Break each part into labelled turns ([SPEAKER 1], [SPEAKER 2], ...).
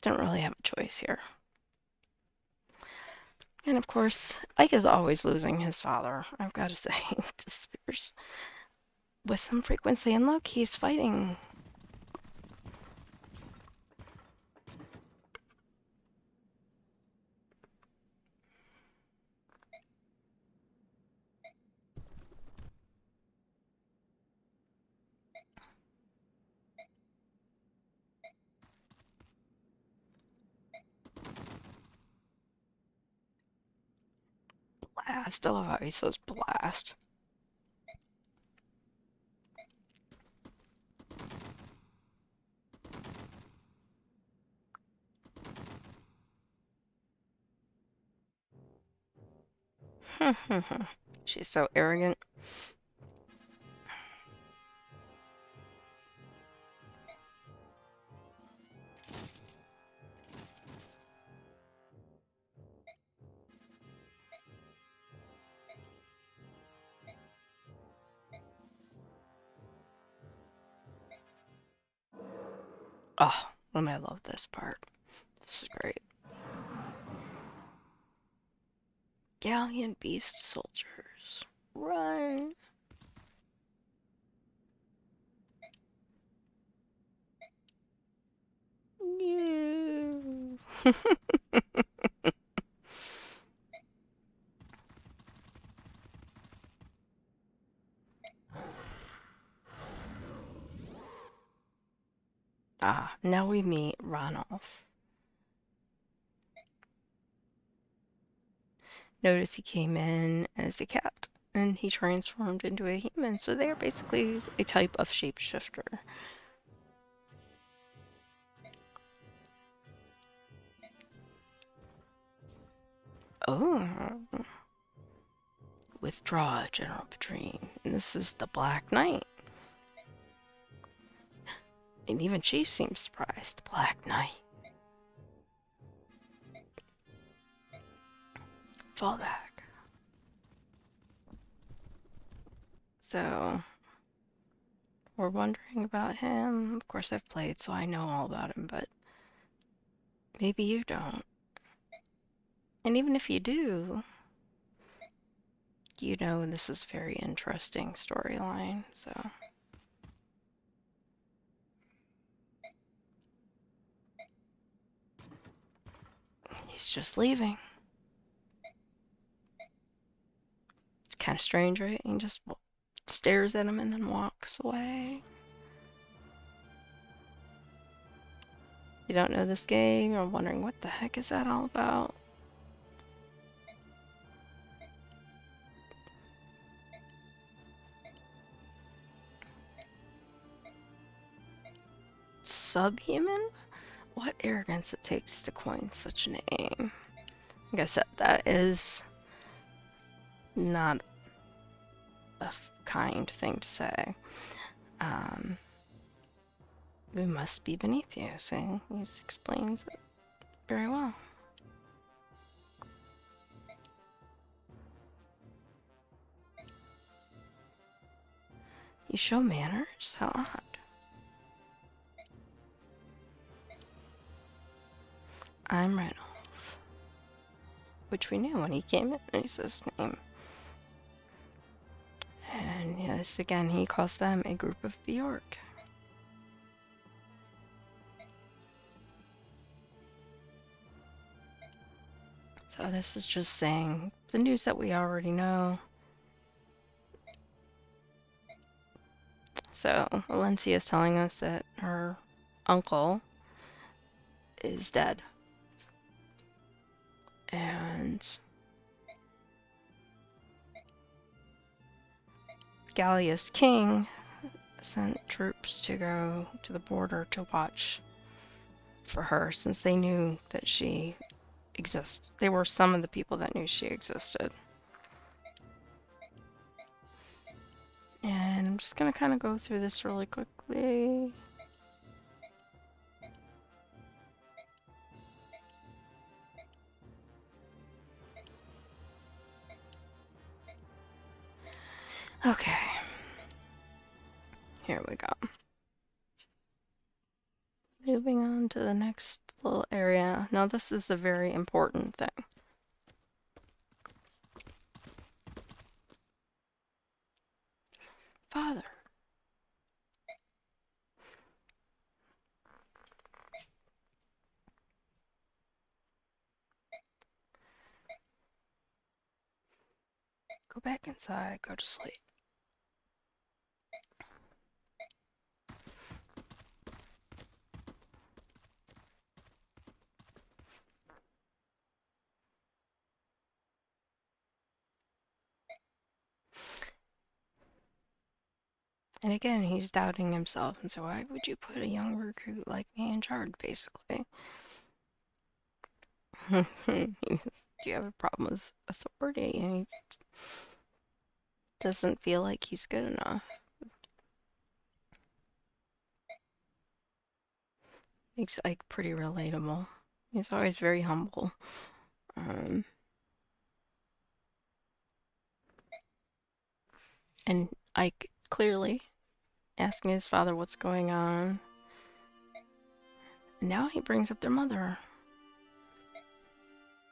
[SPEAKER 1] Didn't really have a choice here. And of course, Ike is always losing his father, I've got to say, to Spears. With some frequency, and look, he's fighting. Blast. I love how he says blast. She's so arrogant. Oh, I love this part. This is great. Galleon beast soldiers. Run. No. Ah, now we meet Ranulf. Notice he came in as a cat and he transformed into a human, so they are basically a type of shapeshifter. Oh, withdraw, General Petrine. And this is the Black Knight. And even she seems surprised. The Black Knight. Fall back. So, we're wondering about him. Of course, I've played, so I know all about him, but maybe you don't. And even if you do, you know this is a very interesting storyline, so. He's just leaving. It's kind of strange, right? He just stares at him and then walks away. You don't know this game, you're wondering what the heck is that all about? Subhuman? What arrogance it takes to coin such a name. Like I said, that is not a kind thing to say. We must be beneath you, so he explains it very well. You show manners? How odd. I'm Ranulf. Which we knew when he came in, he said his name. And yes, again, he calls them a group of Bjork. So this is just saying the news that we already know. So Valencia is telling us that her uncle is dead. And Gallius King sent troops to go to the border to watch for her, since they knew that she exists. They were some of the people that knew she existed. And I'm just gonna kind of go through this really quickly. Okay. Here we go. Moving on to the next little area. Now this is a very important thing. Father. Go back inside, go to sleep. And again, he's doubting himself, and so why would you put a young recruit like me in charge, basically? Do you have a problem with authority? And he doesn't feel like he's good enough. He's like pretty relatable. He's always very humble. Um, and Ike clearly asking his father what's going on. And now he brings up their mother.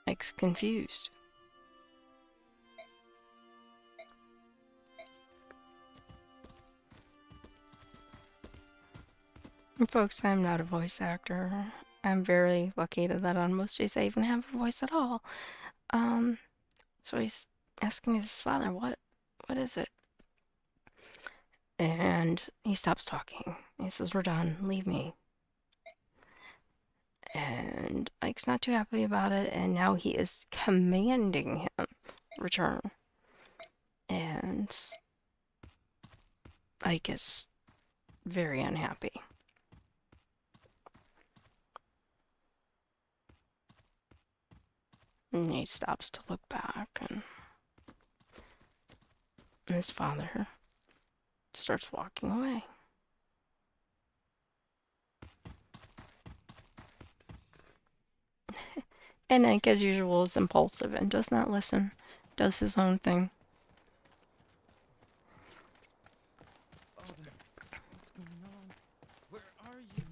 [SPEAKER 1] Ike's confused. And folks, I'm not a voice actor. I'm very lucky that on most days I even have a voice at all. So he's asking his father, what is it? And he stops talking. He says, we're done, leave me. And Ike's not too happy about it, and now he is commanding him return. And Ike is very unhappy. And he stops to look back, and his father starts walking away. And Ike, as usual, is impulsive and does not listen, does his own thing.
[SPEAKER 2] Father, what's going on? Where are you?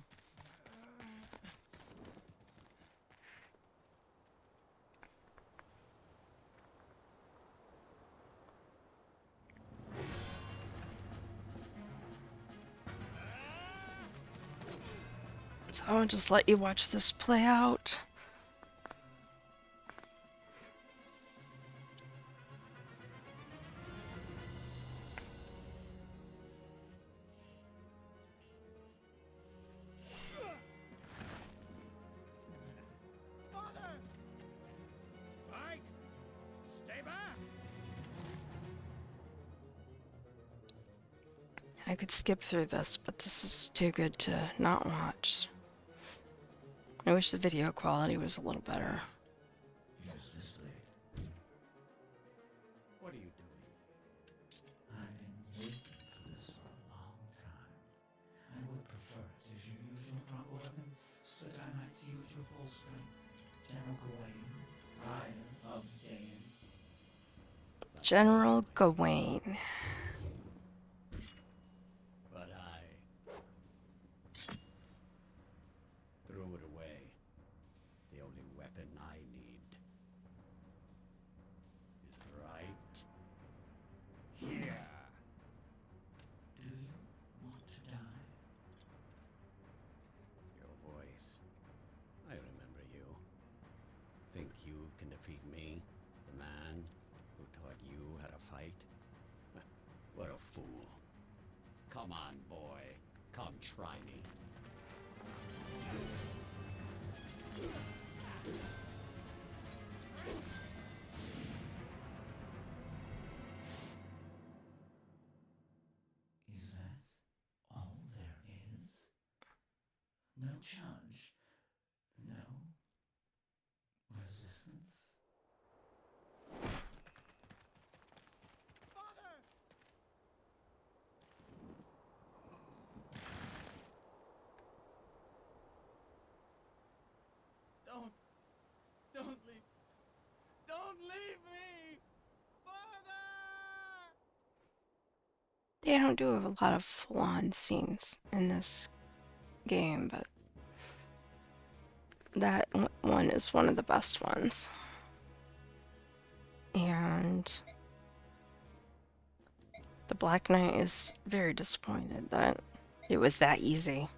[SPEAKER 1] So I'll just let you watch this play out.
[SPEAKER 2] Father! Ike! Stay back!
[SPEAKER 1] I could skip through this, but this is too good to not watch. I wish the video quality was a little better.
[SPEAKER 3] Yes, this way.
[SPEAKER 2] What are you doing?
[SPEAKER 3] I've been waiting for this for a long time. I would prefer it if you use your proper weapon so that I might see you at your full strength. General Gawain, Ryan of Dane.
[SPEAKER 1] General Gawain.
[SPEAKER 2] But I threw it away. The only weapon I need is right here.
[SPEAKER 3] Do you want to die?
[SPEAKER 2] Your voice. I remember you. Think you can defeat me? The man who taught you how to fight? What a fool. Come on, boy. Come try me.
[SPEAKER 3] Is that all there is? No challenge? No resistance?
[SPEAKER 2] Father! Don't leave. Don't leave me! Father!
[SPEAKER 1] They don't do a lot of full-on scenes in this game, but that one is one of the best ones. And the Black Knight is very disappointed that it was that easy.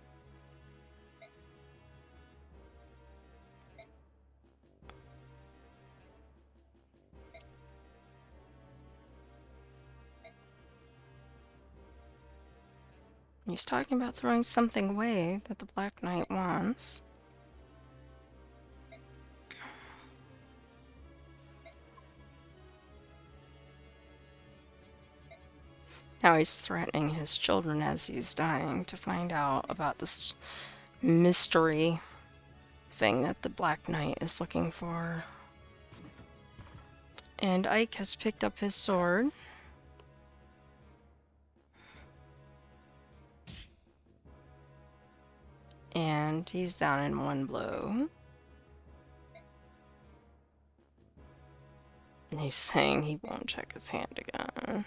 [SPEAKER 1] He's talking about throwing something away that the Black Knight wants. Now he's threatening his children as he's dying to find out about this mystery thing that the Black Knight is looking for. And Ike has picked up his sword. And he's down in one blow. And he's saying he won't check his hand again.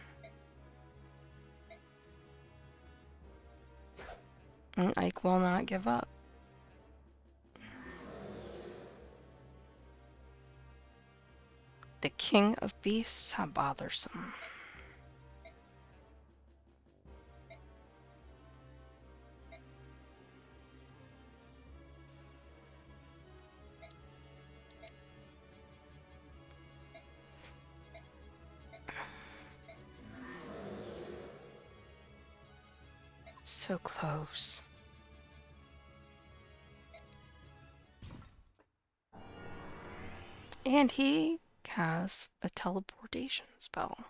[SPEAKER 1] And Ike will not give up. The King of Beasts, how bothersome. So close. And he has a teleportation spell,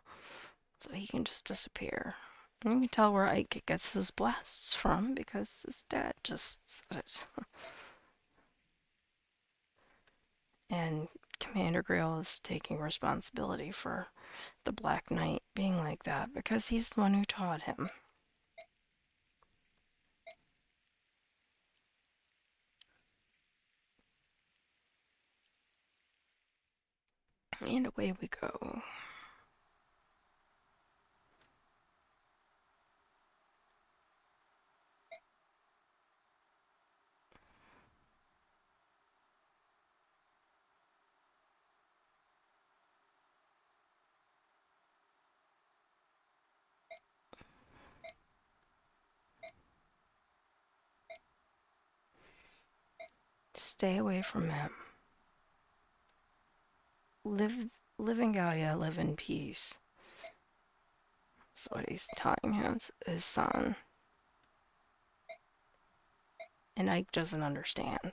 [SPEAKER 1] so he can just disappear. And you can tell where Ike gets his blasts from because his dad just said it. And Commander Greil is taking responsibility for the Black Knight being like that because he's the one who taught him. And away we go. Stay away from him. Live in Gaia, live in peace. That's what he's telling his son. And Ike doesn't understand.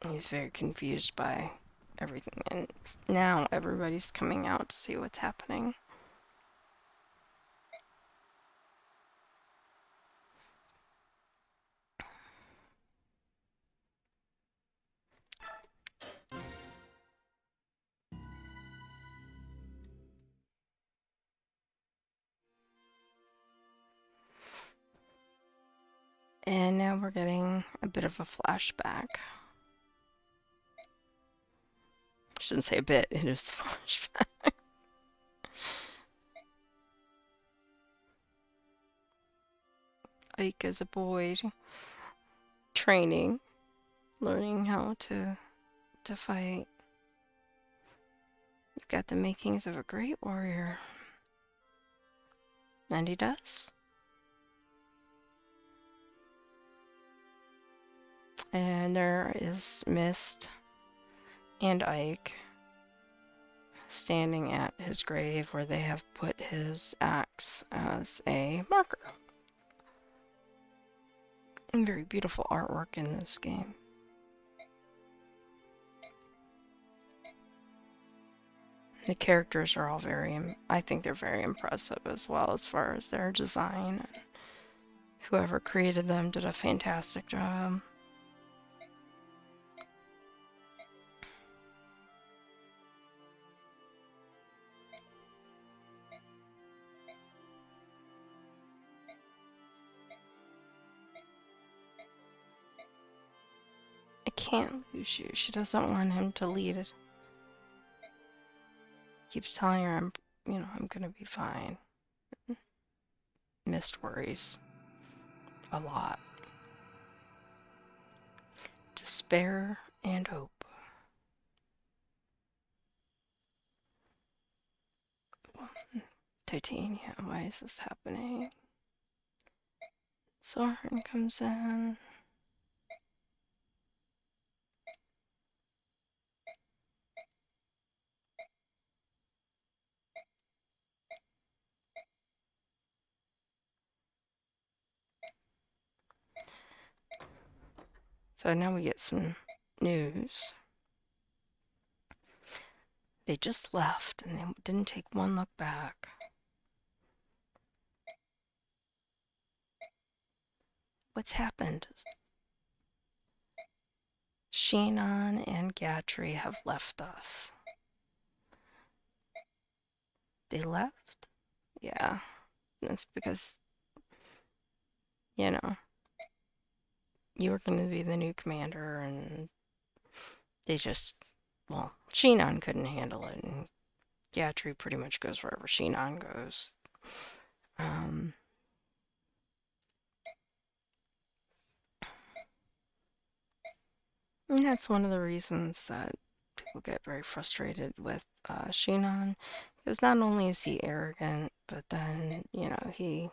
[SPEAKER 1] He's very confused by everything. And now everybody's coming out to see what's happening. And now we're getting a bit of a flashback. I shouldn't say a bit, it is a flashback. Ike as a boy training, learning how to fight. You've got the makings of a great warrior. And he does. And there is Mist and Ike standing at his grave where they have put his axe as a marker. And very beautiful artwork in this game. The characters are all I think they're very impressive as well as far as their design. Whoever created them did a fantastic job. I can't lose you. She doesn't want him to lead it. Keeps telling her I'm gonna be fine. Mist worries a lot. despair and hope. Titania, why is this happening? Soren comes in. So now we get some news. They just left and they didn't take one look back. What's happened? Sheenan and Gatry have left us. They left? Yeah. That's because, you know, you were going to be the new commander and they just, well, Sheenan couldn't handle it and Gatry pretty much goes wherever Sheenan goes. And that's one of the reasons that people get very frustrated with Sheenan, because not only is he arrogant, but then, you know, he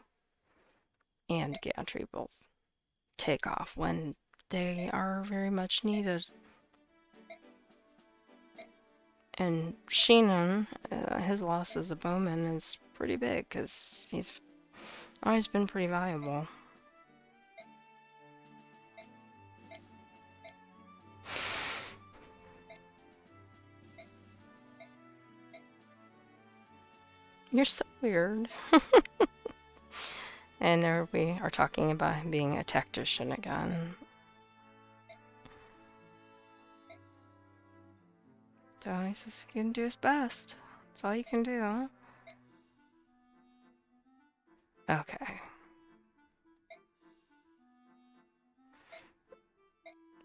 [SPEAKER 1] and Gatry both take off when they are very much needed. And Sheenan, his loss as a bowman is pretty big, because he's always been pretty valuable. You're so weird. And there we are talking about him being a tactician again. So he says he can do his best. That's all you can do. Okay.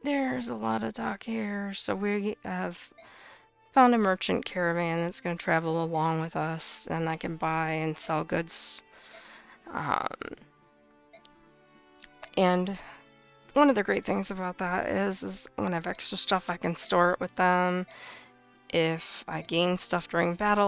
[SPEAKER 1] There's a lot of talk here. So we have found a merchant caravan that's going to travel along with us, and I can buy and sell goods. And one of the great things about that is when I have extra stuff, I can store it with them. If I gain stuff during battle,